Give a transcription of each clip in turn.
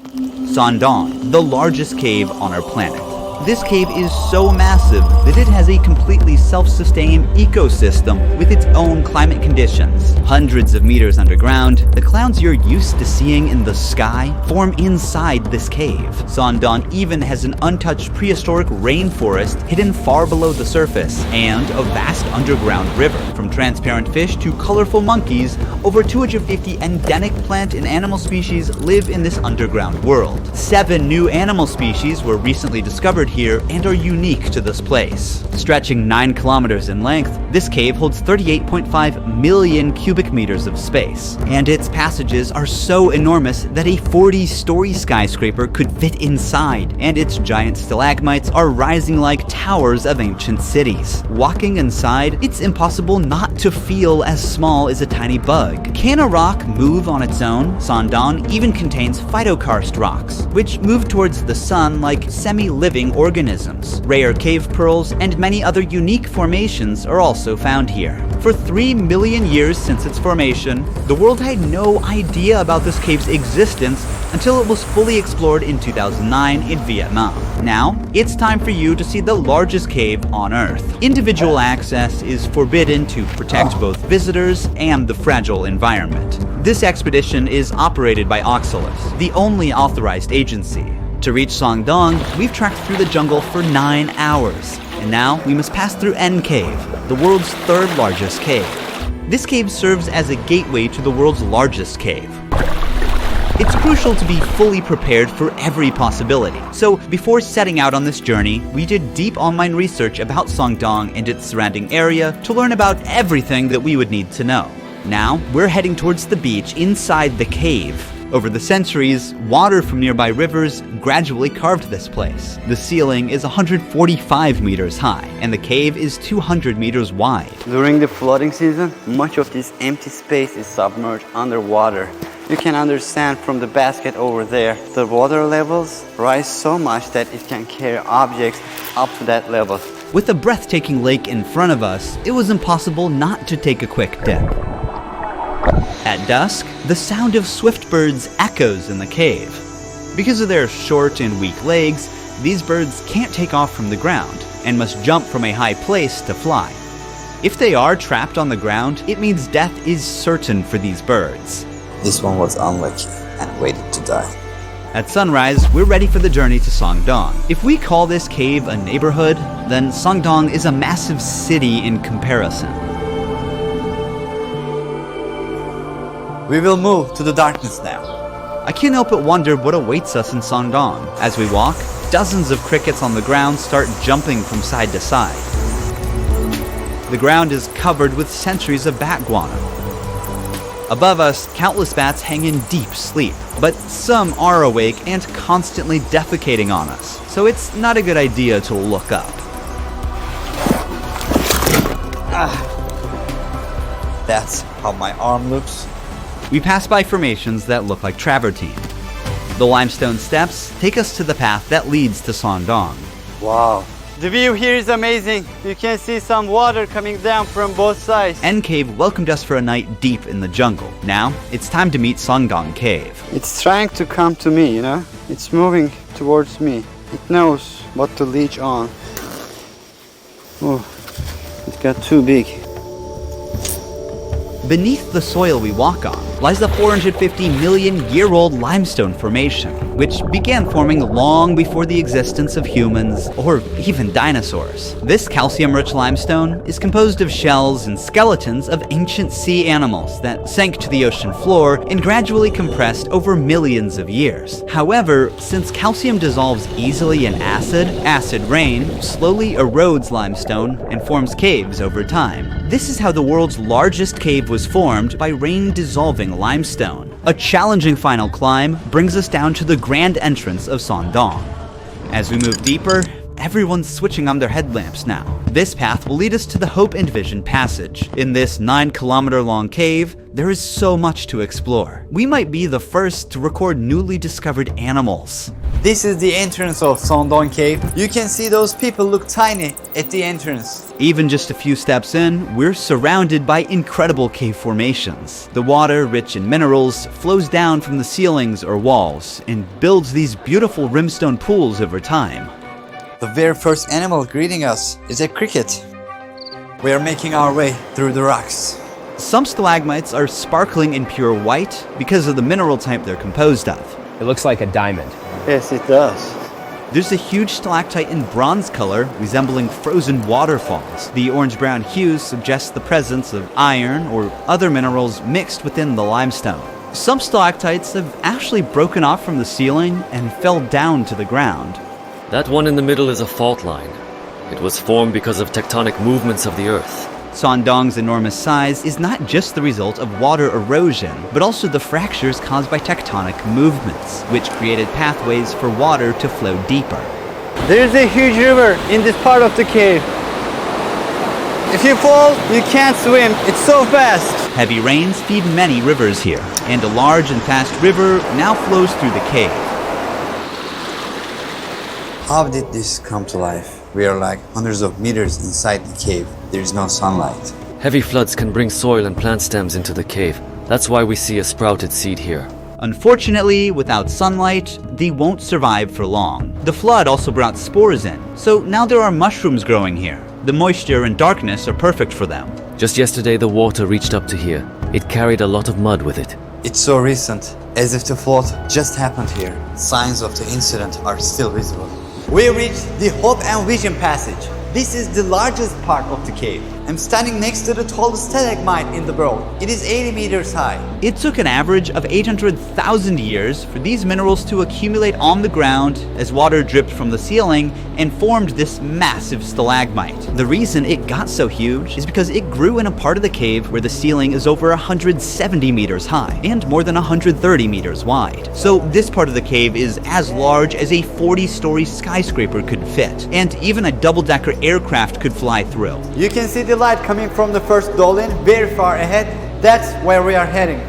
Doong, the largest cave on our planet. This cave is so massive that it has a completely self-sustaining ecosystem with its own climate conditions. Hundreds of meters underground, the clouds you're used to seeing in the sky form inside this cave. Doong even has an untouched prehistoric rainforest hidden far below the surface, and a vast underground river. From transparent fish to colorful monkeys, over 250 endemic plant and animal species live in this underground world. 7 new animal species were recently discovered here and are unique to this place. Stretching 9 kilometers in length, this cave holds 38.5 million cubic meters of space, and its passages are so enormous that a 40-story skyscraper could fit inside, and its giant stalagmites are rising like towers of ancient cities. Walking inside, it's impossible not to feel as small as a tiny bug. Can a rock move on its own? Doong even contains phytokarst rocks, which move towards the sun like semi-living organisms. Rare cave pearls and many other unique formations are also found here. For 3 million years since its formation, the world had no idea about this cave's existence until it was fully explored in 2009 in Vietnam. Now, it's time for you to see the largest cave on Earth. Individual access is forbidden to protect both visitors and the fragile environment. This expedition is operated by Oxalis, the only authorized agency. To reach Doong, we've trekked through the jungle for 9 hours, and now we must pass through End Cave, the world's 3rd largest cave. This cave serves as a gateway to the world's largest cave. It's crucial to be fully prepared for every possibility. So before setting out on this journey, we did deep online research about Doong and its surrounding area to learn about everything that we would need to know. Now, we're heading towards the beach inside the cave. Over the centuries, water from nearby rivers gradually carved this place. The ceiling is 145 meters high, and the cave is 200 meters wide. During the flooding season, much of this empty space is submerged underwater. You can understand from the basket over there, the water levels rise so much that it can carry objects up to that level. With a breathtaking lake in front of us, it was impossible not to take a quick dip. At dusk, the sound of swift birds echoes in the cave. Because of their short and weak legs, these birds can't take off from the ground and must jump from a high place to fly. If they are trapped on the ground, it means death is certain for these birds. This one was unlucky and waited to die. At sunrise, we're ready for the journey to Doong. If we call this cave a neighborhood, then Doong is a massive city in comparison. We will move to the darkness now. I can't help but wonder what awaits us in Doong. As we walk, dozens of crickets on the ground start jumping from side to side. The ground is covered with centuries of bat guano. Above us, countless bats hang in deep sleep, but some are awake and constantly defecating on us, so it's not a good idea to look up. That's how my arm looks. We pass by formations that look like travertine. The limestone steps take us to the path that leads to Doong. Wow. The view here is amazing. You can see some water coming down from both sides. End Cave welcomed us for a night deep in the jungle. Now, it's time to meet Doong Cave. It's trying to come to me, you know? It's moving towards me. It knows what to leech on. Oh, it got too big. Beneath the soil we walk on lies the 450-million-year-old limestone formation, which began forming long before the existence of humans or even dinosaurs. This calcium-rich limestone is composed of shells and skeletons of ancient sea animals that sank to the ocean floor and gradually compressed over millions of years. However, since calcium dissolves easily in acid rain slowly erodes limestone and forms caves over time. This is how the world's largest cave was formed, by rain-dissolving limestone. A challenging final climb brings us down to the grand entrance of Doong. As we move deeper, Everyone's switching on their headlamps now. This path will lead us to the Hope and Vision Passage. In this 9-kilometer-long cave, there is so much to explore. We might be the first to record newly discovered animals. This is the entrance of Doong Cave. You can see those people look tiny at the entrance. Even just a few steps in, we're surrounded by incredible cave formations. The water, rich in minerals, flows down from the ceilings or walls and builds these beautiful rimstone pools over time. The very first animal greeting us is a cricket. We are making our way through the rocks. Some stalagmites are sparkling in pure white because of the mineral type they're composed of. It looks like a diamond. Yes, it does. There's a huge stalactite in bronze color, resembling frozen waterfalls. The orange-brown hue suggests the presence of iron or other minerals mixed within the limestone. Some stalactites have actually broken off from the ceiling and fell down to the ground. That one in the middle is a fault line. It was formed because of tectonic movements of the Earth. Doong's enormous size is not just the result of water erosion, but also the fractures caused by tectonic movements, which created pathways for water to flow deeper. There's a huge river in this part of the cave. If you fall, you can't swim. It's so fast. Heavy rains feed many rivers here, and a large and fast river now flows through the cave. How did this come to life? We are like hundreds of meters inside the cave. There is no sunlight. Heavy floods can bring soil and plant stems into the cave. That's why we see a sprouted seed here. Unfortunately, without sunlight, they won't survive for long. The flood also brought spores in, so now there are mushrooms growing here. The moisture and darkness are perfect for them. Just yesterday the water reached up to here. It carried a lot of mud with it. It's so recent, as if the flood just happened here. Signs of the incident are still visible. We reached the Hope and Vision Passage. This is the largest part of the cave. I'm standing next to the tallest stalagmite in the world. It is 80 meters high. It took an average of 800,000 years for these minerals to accumulate on the ground as water dripped from the ceiling and formed this massive stalagmite. The reason it got so huge is because it grew in a part of the cave where the ceiling is over 170 meters high and more than 130 meters wide. So this part of the cave is as large as a 40-story skyscraper could fit, and even a double-decker aircraft could fly through. You can see the light coming from the first dolin very far ahead. That's where we are heading.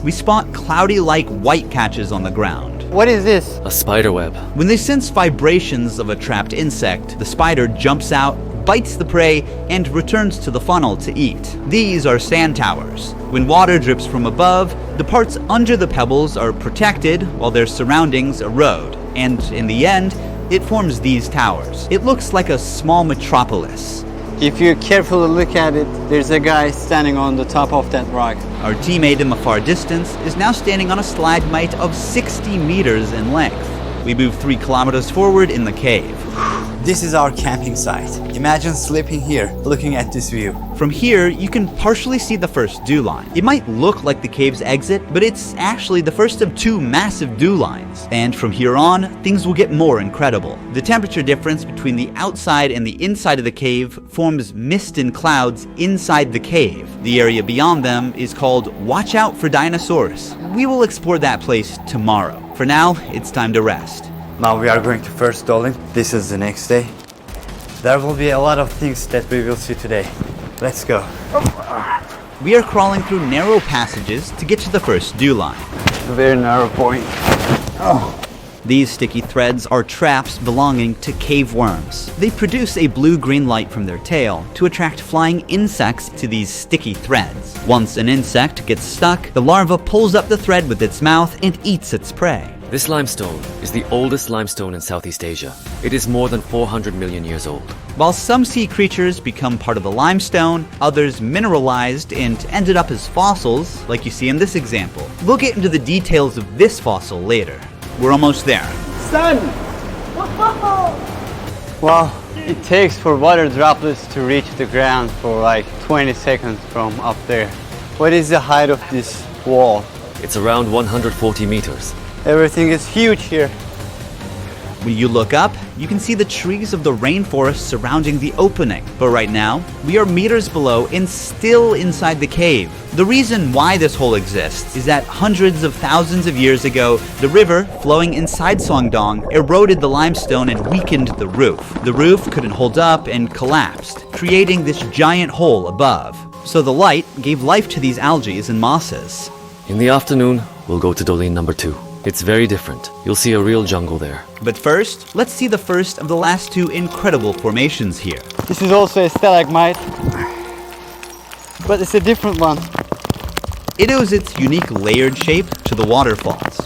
We spot cloudy-like white patches on the ground. What is this? A spider web. When they sense vibrations of a trapped insect, the spider jumps out, bites the prey, and returns to the funnel to eat. These are sand towers. When water drips from above, the parts under the pebbles are protected while their surroundings erode, and in the end, it forms these towers. It looks like a small metropolis. If you carefully look at it, there's a guy standing on the top of that rock. Our teammate in the far distance is now standing on a stalagmite of 60 meters in length. We move 3 kilometers forward in the cave. This is our camping site. Imagine sleeping here, looking at this view. From here, you can partially see the first dew line. It might look like the cave's exit, but it's actually the first of 2 massive dew lines. And from here on, things will get more incredible. The temperature difference between the outside and the inside of the cave forms mist and clouds inside the cave. The area beyond them is called Watch Out for Dinosaurs. We will explore that place tomorrow. For now, it's time to rest. Now we are going to first dolin. This is the next day. There will be a lot of things that we will see today. Let's go. We are crawling through narrow passages to get to the first dew line. A very narrow point. These sticky threads are traps belonging to cave worms. They produce a blue-green light from their tail to attract flying insects to these sticky threads. Once an insect gets stuck, the larva pulls up the thread with its mouth and eats its prey. This limestone is the oldest limestone in Southeast Asia. It is more than 400 million years old. While some sea creatures become part of the limestone, others mineralized and ended up as fossils, like you see in this example. We'll get into the details of this fossil later. We're almost there. Sun! Wow, it takes for water droplets to reach the ground for like 20 seconds from up there. What is the height of this wall? It's around 140 meters. Everything is huge here. When you look up, you can see the trees of the rainforest surrounding the opening. But right now, we are meters below and still inside the cave. The reason why this hole exists is that hundreds of thousands of years ago, the river flowing inside Doong eroded the limestone and weakened the roof. The roof couldn't hold up and collapsed, creating this giant hole above. So the light gave life to these algae and mosses. In the afternoon, we'll go to Dolin number 2. It's very different. You'll see a real jungle there. But first, let's see the first of the last 2 incredible formations here. This is also a stalagmite, but it's a different one. It owes its unique layered shape to the waterfalls.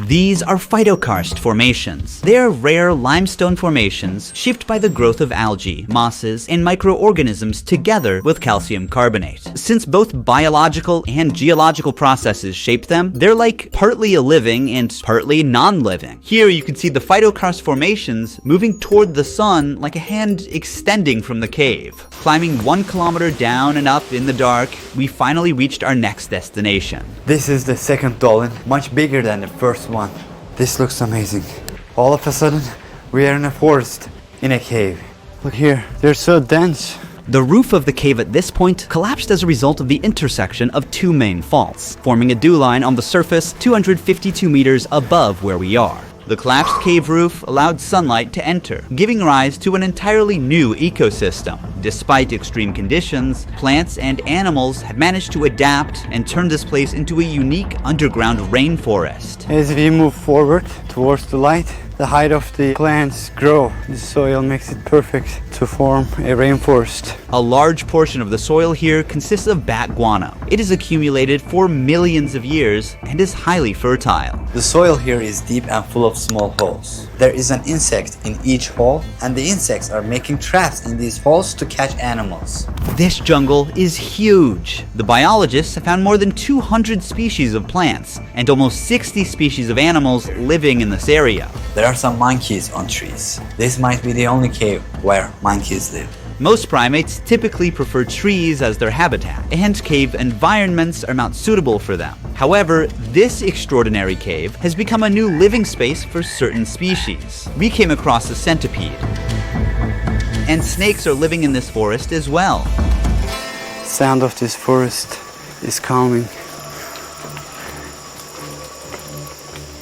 These are phytokarst formations. They are rare limestone formations shaped by the growth of algae, mosses, and microorganisms together with calcium carbonate. Since both biological and geological processes shape them, they're like partly a living and partly non-living. Here you can see the phytokarst formations moving toward the sun like a hand extending from the cave. Climbing 1 kilometer down and up in the dark, we finally reached our next destination. This is the second dolin, much bigger than the first one. This looks amazing. All of a sudden, we are in a forest, in a cave. Look here, they're so dense. The roof of the cave at this point collapsed as a result of the intersection of 2 main faults, forming a dew line on the surface 252 meters above where we are. The collapsed cave roof allowed sunlight to enter, giving rise to an entirely new ecosystem. Despite extreme conditions, plants and animals have managed to adapt and turn this place into a unique underground rainforest. As we move forward towards the light, the height of the plants grow. The soil makes it perfect to form a rainforest. A large portion of the soil here consists of bat guano. It is accumulated for millions of years and is highly fertile. The soil here is deep and full of small holes. There is an insect in each hole, and the insects are making traps in these holes to catch animals. This jungle is huge. The biologists have found more than 200 species of plants and almost 60 species of animals living in this area. There are some monkeys on trees. This might be the only cave where monkeys live. Most primates typically prefer trees as their habitat, and cave environments are not suitable for them. However, this extraordinary cave has become a new living space for certain species. We came across a centipede, and snakes are living in this forest as well. Sound of this forest is calming.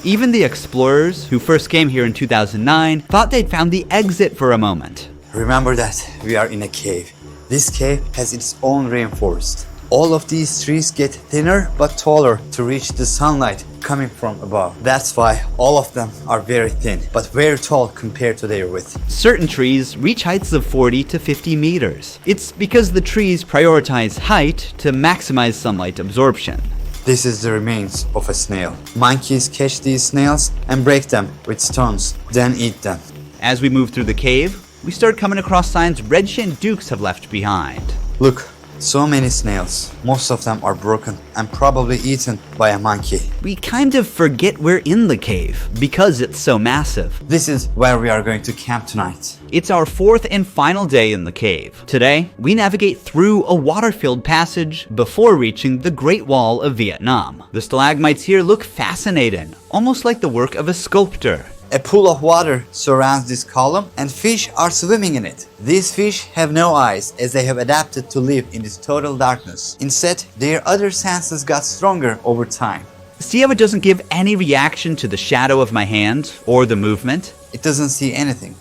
Even the explorers who first came here in 2009 thought they'd found the exit for a moment. Remember that we are in a cave. This cave has its own rainforest. All of these trees get thinner but taller to reach the sunlight coming from above. That's why all of them are very thin, but very tall compared to their width. Certain trees reach heights of 40 to 50 meters. It's because the trees prioritize height to maximize sunlight absorption. This is the remains of a snail. Monkeys catch these snails and break them with stones, then eat them. As we move through the cave, we start coming across signs red-shinned dukes have left behind. Look, so many snails. Most of them are broken and probably eaten by a monkey. We kind of forget we're in the cave because it's so massive. This is where we are going to camp tonight. It's our 4th and final day in the cave. Today, we navigate through a water-filled passage before reaching the Great Wall of Vietnam. The stalagmites here look fascinating, almost like the work of a sculptor. A pool of water surrounds this column and fish are swimming in it. These fish have no eyes as they have adapted to live in this total darkness. Instead, their other senses got stronger over time. See how it doesn't give any reaction to the shadow of my hand or the movement? It doesn't see anything.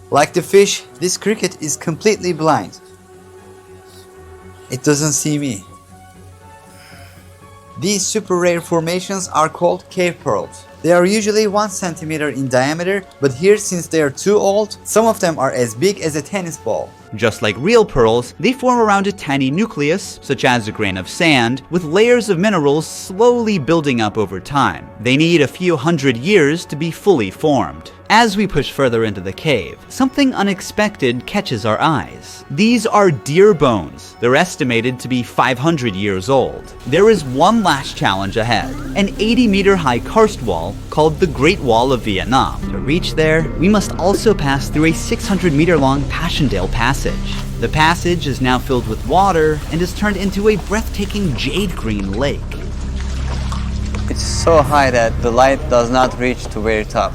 Like the fish, this cricket is completely blind. It doesn't see me. These super rare formations are called cave pearls. They are usually 1 centimeter in diameter, but here, since they are too old, some of them are as big as a tennis ball. Just like real pearls, they form around a tiny nucleus, such as a grain of sand, with layers of minerals slowly building up over time. They need a few hundred years to be fully formed. As we push further into the cave, something unexpected catches our eyes. These are deer bones. They're estimated to be 500 years old. There is one last challenge ahead, an 80-meter high karst wall called the Great Wall of Vietnam. To reach there, we must also pass through a 600-meter long Passchendaele passage. The passage is now filled with water and is turned into a breathtaking jade green lake. It's so high that the light does not reach to very top.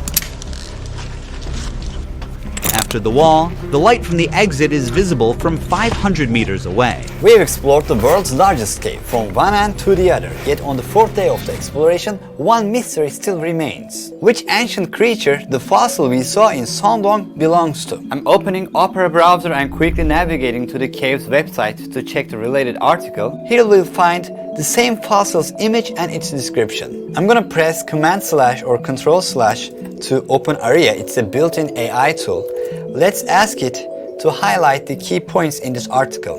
After the wall, the light from the exit is visible from 500 meters away. We have explored the world's largest cave from one end to the other, yet on the fourth day of the exploration, one mystery still remains. Which ancient creature the fossil we saw in Doong belongs to? I'm opening Opera browser and quickly navigating to the cave's website to check the related article. Here we'll find the same fossil's image and its description. I'm gonna press Command/ or Control/ to open Aria. It's a built-in AI tool. Let's ask it to highlight the key points in this article.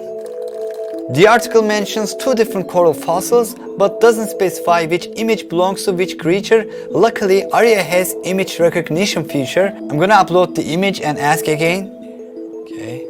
The article mentions two different coral fossils but doesn't specify which image belongs to which creature. Luckily, Aria has image recognition feature. I'm gonna upload the image and ask again. Okay.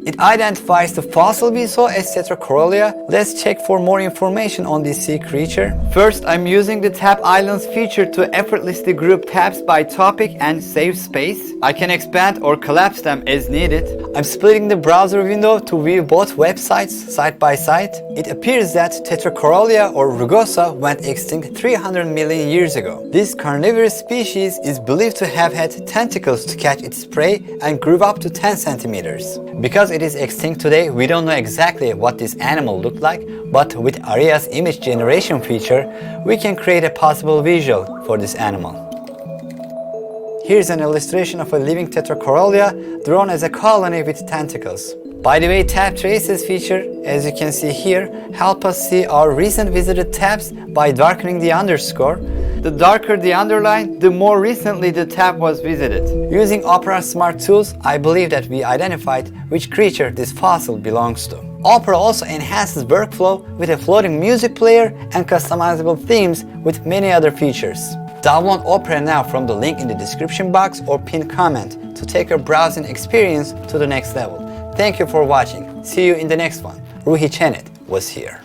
It identifies the fossil we saw as Tetracorolia. Let's check for more information on this sea creature. First, I'm using the Tab Islands feature to effortlessly group tabs by topic and save space. I can expand or collapse them as needed. I'm splitting the browser window to view both websites side by side. It appears that Tetracorolia or rugosa went extinct 300 million years ago. This carnivorous species is believed to have had tentacles to catch its prey and grew up to 10 centimeters. Because it is extinct today, we don't know exactly what this animal looked like, but with Aria's image generation feature, we can create a possible visual for this animal. Here's an illustration of a living Tetracorolia drawn as a colony with tentacles. By the way, tab traces feature, as you can see here, help us see our recent visited tabs by darkening the underscore. The darker the underline, the more recently the tab was visited. Using Opera Smart Tools, I believe that we identified which creature this fossil belongs to. Opera also enhances workflow with a floating music player and customizable themes with many other features. Download Opera now from the link in the description box or pinned comment to take your browsing experience to the next level. Thank you for watching. See you in the next one. Ruhi Chenet was here.